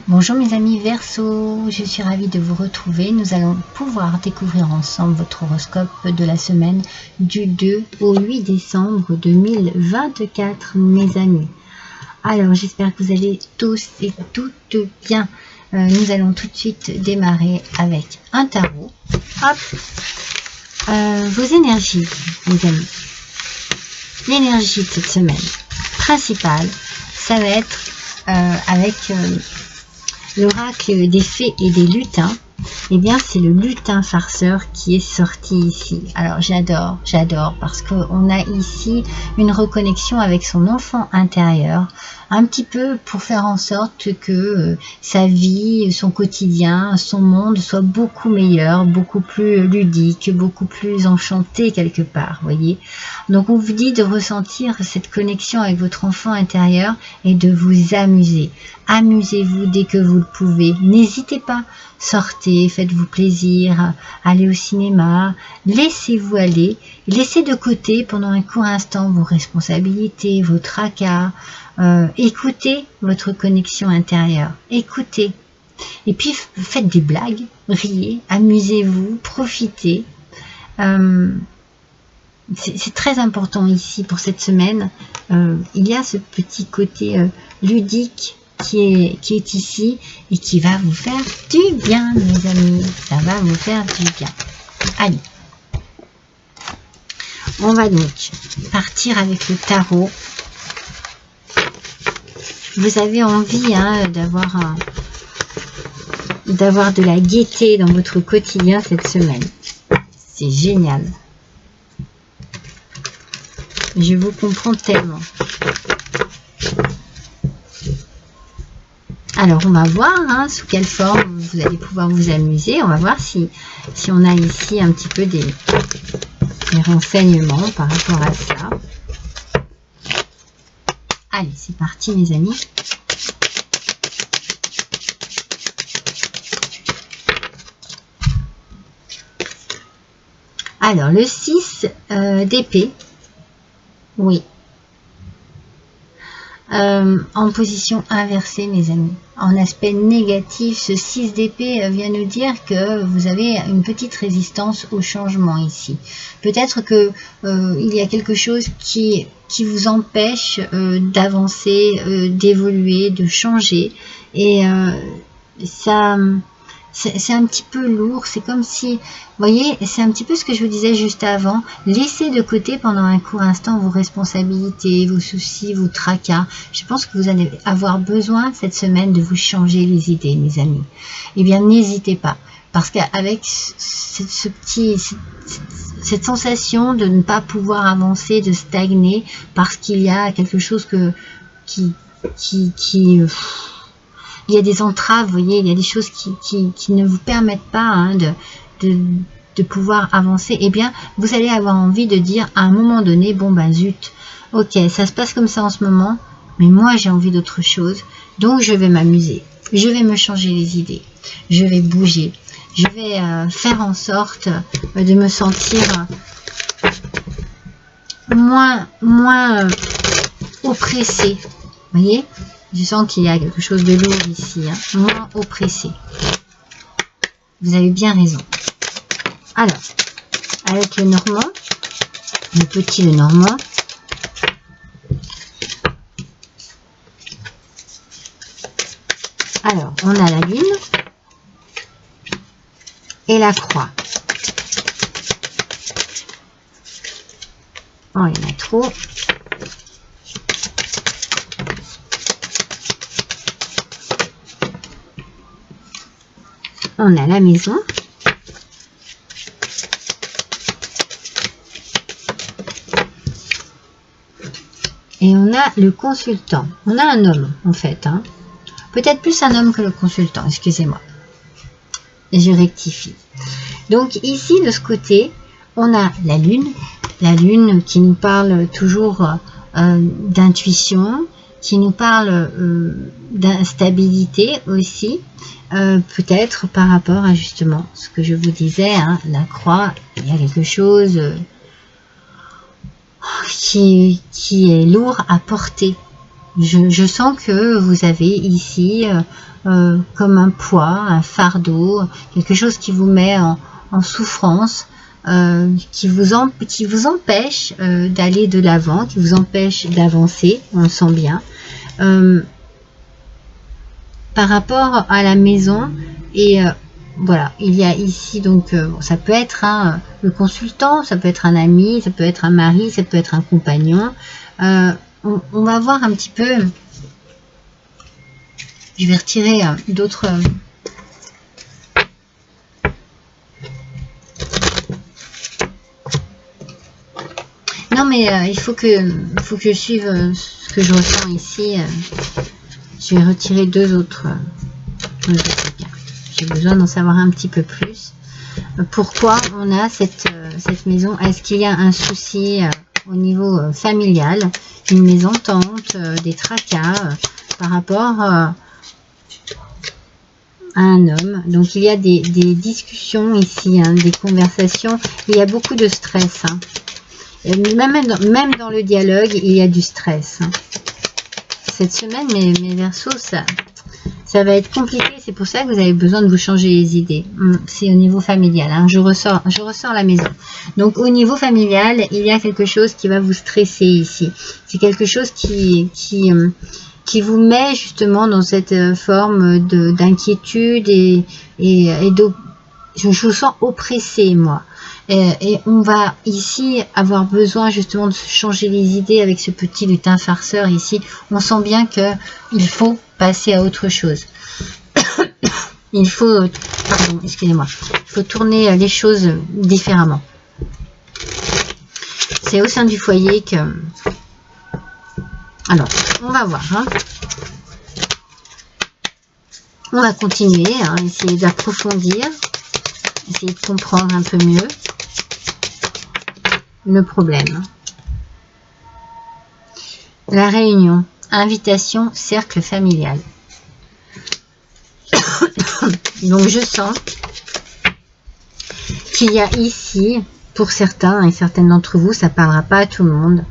Bonjour mes amis Verseau, je suis ravie de vous retrouver. Nous allons pouvoir découvrir ensemble votre horoscope de la semaine du 2 au 8 décembre 2024 mes amis. Alors j'espère que vous allez tous et toutes bien. Nous allons tout de suite démarrer avec un tarot. Hop, vos énergies mes amis. L'énergie de cette semaine principale, ça va être avec... l'oracle des fées et des lutins. Eh bien c'est le lutin farceur qui est sorti ici. Alors j'adore parce qu'on a ici une reconnexion avec son enfant intérieur, un petit peu pour faire en sorte que sa vie, son quotidien, son monde soit beaucoup meilleur, beaucoup plus ludique, beaucoup plus enchanté quelque part, voyez. Donc on vous dit de ressentir cette connexion avec votre enfant intérieur et de vous amuser. Amusez-vous dès que vous le pouvez, n'hésitez pas, sortez, faites-vous plaisir, allez au cinéma, laissez-vous aller, laissez de côté pendant un court instant vos responsabilités, vos tracas, écoutez votre connexion intérieure, écoutez, et puis faites des blagues, riez, amusez-vous, profitez. C'est très important ici pour cette semaine, il y a ce petit côté ludique qui est ici et qui va vous faire du bien mes amis, ça va vous faire du bien. Allez, on va donc partir avec le tarot. Vous avez envie d'avoir de la gaieté dans votre quotidien cette semaine, c'est génial. Je vous comprends tellement. Alors, on va voir sous quelle forme vous allez pouvoir vous amuser. On va voir si on a ici un petit peu des renseignements par rapport à ça. Allez, c'est parti mes amis. Alors, le 6 d'épée. Oui. En position inversée mes amis, en aspect négatif, ce 6 d'épée vient nous dire que vous avez une petite résistance au changement ici. Peut-être que il y a quelque chose qui vous empêche d'avancer, d'évoluer, de changer, et ça... C'est un petit peu lourd, c'est comme si, vous voyez, c'est un petit peu ce que je vous disais juste avant, laissez de côté pendant un court instant vos responsabilités, vos soucis, vos tracas. Je pense que vous allez avoir besoin cette semaine de vous changer les idées, mes amis. Eh bien, n'hésitez pas, parce qu'avec cette sensation de ne pas pouvoir avancer, de stagner, parce qu'il y a quelque chose il y a des entraves, vous voyez, il y a des choses qui ne vous permettent pas de pouvoir avancer. Eh bien, vous allez avoir envie de dire à un moment donné, bon ben zut, ok, ça se passe comme ça en ce moment, mais moi j'ai envie d'autre chose, donc je vais m'amuser, je vais me changer les idées, je vais bouger, je vais faire en sorte de me sentir moins oppressé, vous voyez. Je sens qu'il y a quelque chose de lourd ici, moins oppressé. Vous avez bien raison. Alors, avec le Normand, le petit Lenormand, alors on a la lune et la croix. Oh, il y en a trop. On a la maison. Et on a le consultant. On a un homme, en fait. Peut-être plus un homme que le consultant, excusez-moi. Et je rectifie. Donc ici, de ce côté, on a la lune qui nous parle toujours d'intuition, qui nous parle d'instabilité aussi, peut-être par rapport à justement ce que je vous disais, la croix, il y a quelque chose qui est lourd à porter. Je sens que vous avez ici comme un poids, un fardeau, quelque chose qui vous met en souffrance, qui vous empêche d'aller de l'avant, qui vous empêche d'avancer, on le sent bien. Par rapport à la maison, et voilà, il y a ici donc, ça peut être le consultant, ça peut être un ami, ça peut être un mari, ça peut être un compagnon. On va voir un petit peu, je vais retirer d'autres... Non mais il faut que je suive ce que je ressens ici. Je vais retirer deux autres cas. J'ai besoin d'en savoir un petit peu plus. Pourquoi on a cette maison? Est-ce qu'il y a un souci au niveau familial, une mésentente, des tracas par rapport à un homme? Donc il y a des discussions ici, des conversations. Il y a beaucoup de stress. Et même dans le dialogue, il y a du stress. Cette semaine, mes Verseaux, ça va être compliqué. C'est pour ça que vous avez besoin de vous changer les idées. C'est au niveau familial. Je ressors la maison. Donc au niveau familial, il y a quelque chose qui va vous stresser ici. C'est quelque chose qui vous met justement dans cette forme d'inquiétude et je vous sens oppressé, moi. Et on va ici avoir besoin justement de changer les idées avec ce petit lutin farceur ici. On sent bien qu'il faut passer à autre chose. Il faut, pardon, excusez-moi, il faut tourner les choses différemment. C'est au sein du foyer que... Alors, on va voir. On va continuer, essayer d'approfondir, essayer de comprendre un peu mieux le problème. La réunion, invitation, cercle familial. Donc je sens qu'il y a ici, pour certains et certaines d'entre vous, ça ne parlera pas à tout le monde,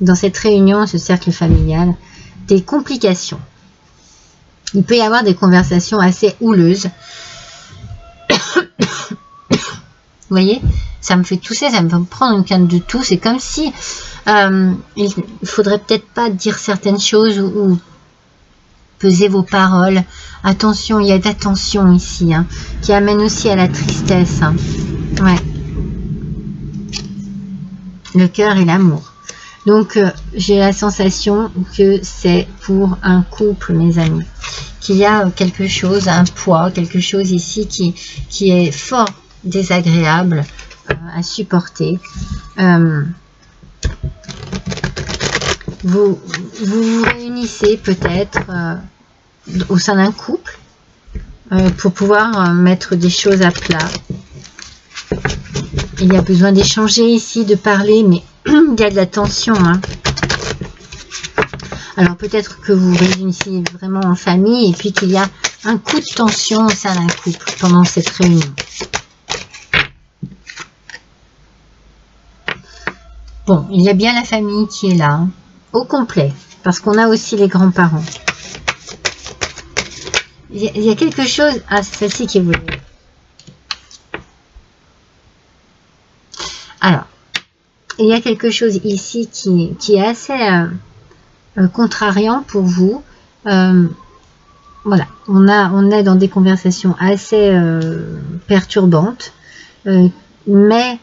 dans cette réunion, ce cercle familial, des complications. Il peut y avoir des conversations assez houleuses. Vous voyez, ça me fait tousser, ça me fait prendre une canne de toux. C'est comme si il faudrait peut-être pas dire certaines choses ou peser vos paroles. Attention, il y a d'attention ici, qui amène aussi à la tristesse. Ouais. Le cœur et l'amour. Donc, j'ai la sensation que c'est pour un couple, mes amis. Qu'il y a quelque chose, un poids, quelque chose ici qui est fort désagréable à supporter. Vous vous réunissez peut-être au sein d'un couple pour pouvoir mettre des choses à plat. Il y a besoin d'échanger ici, de parler, mais il y a de la tension. Alors peut-être que vous réunissez vraiment en famille et puis qu'il y a un coup de tension au sein d'un couple pendant cette réunion. Bon, il y a bien la famille qui est là, au complet, parce qu'on a aussi les grands-parents. Il y a quelque chose... Ah, c'est celle-ci qui est voulue. Alors, il y a quelque chose ici qui est assez contrariant pour vous. Voilà, on est dans des conversations assez perturbantes, mais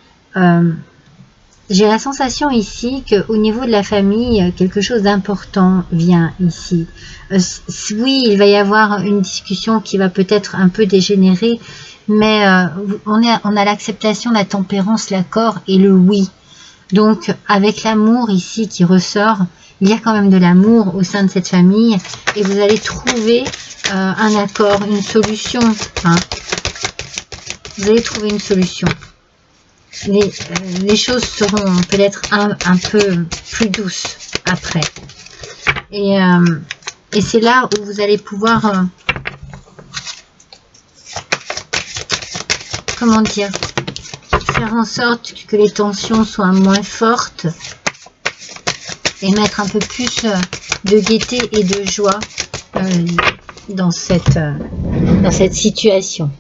j'ai la sensation ici qu'au niveau de la famille, quelque chose d'important vient ici. Oui, il va y avoir une discussion qui va peut-être un peu dégénérer, mais on a l'acceptation, la tempérance, l'accord et le oui. Donc, avec l'amour ici qui ressort, il y a quand même de l'amour au sein de cette famille et vous allez trouver un accord, une solution. Vous allez trouver une solution. Les choses seront peut-être un peu plus douces après. Et c'est là où vous allez pouvoir... comment dire, faire en sorte que les tensions soient moins fortes et mettre un peu plus de gaieté et de joie dans cette situation.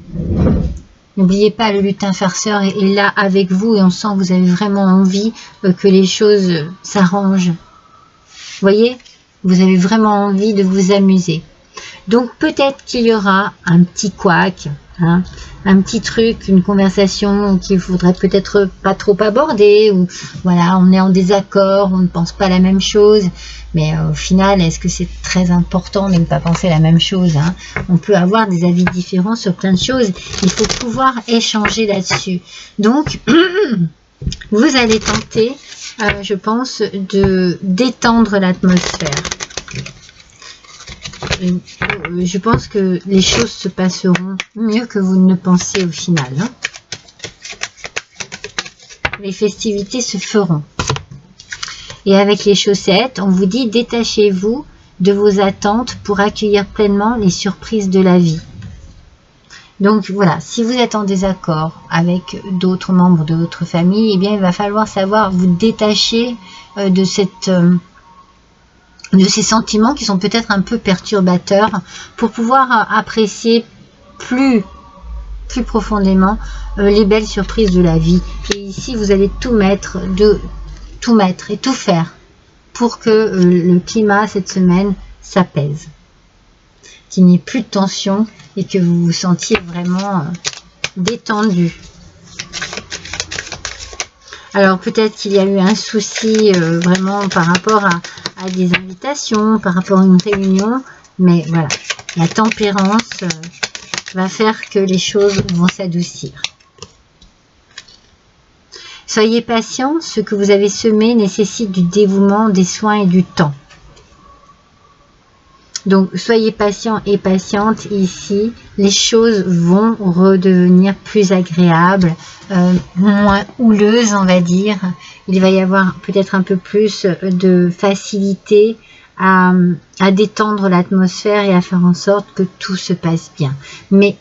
N'oubliez pas, le lutin farceur est là avec vous et on sent que vous avez vraiment envie que les choses s'arrangent. Vous voyez, vous avez vraiment envie de vous amuser. Donc peut-être qu'il y aura un petit couac, hein, un petit truc, une conversation qu'il faudrait peut-être pas trop aborder, ou voilà, on est en désaccord, on ne pense pas la même chose, mais au final, est-ce que c'est très important de ne pas penser la même chose, hein? On peut avoir des avis différents sur plein de choses, il faut pouvoir échanger là-dessus. Donc, vous allez tenter, je pense, de détendre l'atmosphère. Je pense que les choses se passeront mieux que vous ne le pensez au final. Hein. Les festivités se feront. Et avec les chaussettes, on vous dit détachez-vous de vos attentes pour accueillir pleinement les surprises de la vie. Donc voilà, si vous êtes en désaccord avec d'autres membres de votre famille, eh bien il va falloir savoir vous détacher de ces sentiments qui sont peut-être un peu perturbateurs pour pouvoir apprécier plus profondément les belles surprises de la vie. Et ici, vous allez tout mettre et tout faire pour que le climat cette semaine s'apaise, qu'il n'y ait plus de tension et que vous vous sentiez vraiment détendu. Alors peut-être qu'il y a eu un souci vraiment par rapport à des invitations, par rapport à une réunion, mais voilà, la tempérance va faire que les choses vont s'adoucir. Soyez patient, ce que vous avez semé nécessite du dévouement, des soins et du temps. Donc soyez patient et patiente ici, les choses vont redevenir plus agréables, moins houleuses on va dire. Il va y avoir peut-être un peu plus de facilité à détendre l'atmosphère et à faire en sorte que tout se passe bien. Mais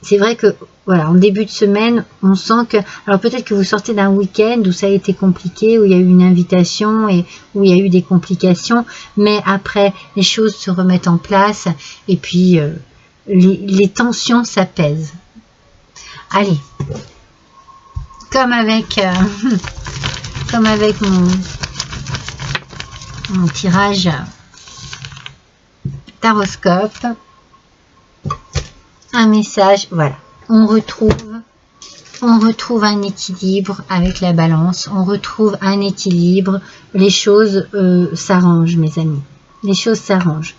c'est vrai que voilà, en début de semaine, on sent que, alors peut-être que vous sortez d'un week-end où ça a été compliqué, où il y a eu une invitation et où il y a eu des complications, mais après les choses se remettent en place et puis les tensions s'apaisent. Allez, comme avec mon tirage taroscope, un message, voilà. On retrouve un équilibre avec la balance, on retrouve un équilibre, les choses s'arrangent mes amis, les choses s'arrangent.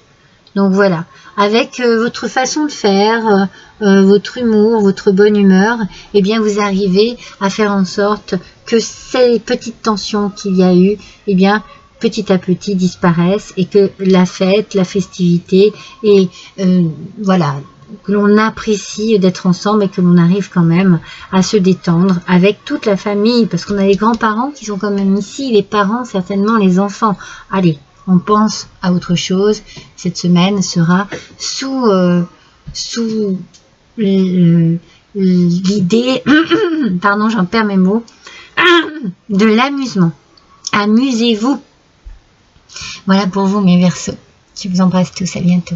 Donc voilà, avec votre façon de faire, votre humour, votre bonne humeur, eh bien vous arrivez à faire en sorte que ces petites tensions qu'il y a eu, eh bien petit à petit disparaissent et que la fête, la festivité et voilà, que l'on apprécie d'être ensemble et que l'on arrive quand même à se détendre avec toute la famille, parce qu'on a les grands-parents qui sont quand même ici, les parents, certainement les enfants. Allez, on pense à autre chose. Cette semaine sera sous l'idée, pardon, j'en perds mes mots, de l'amusement. Amusez-vous. Voilà pour vous mes Verseaux. Je vous embrasse tous, à bientôt.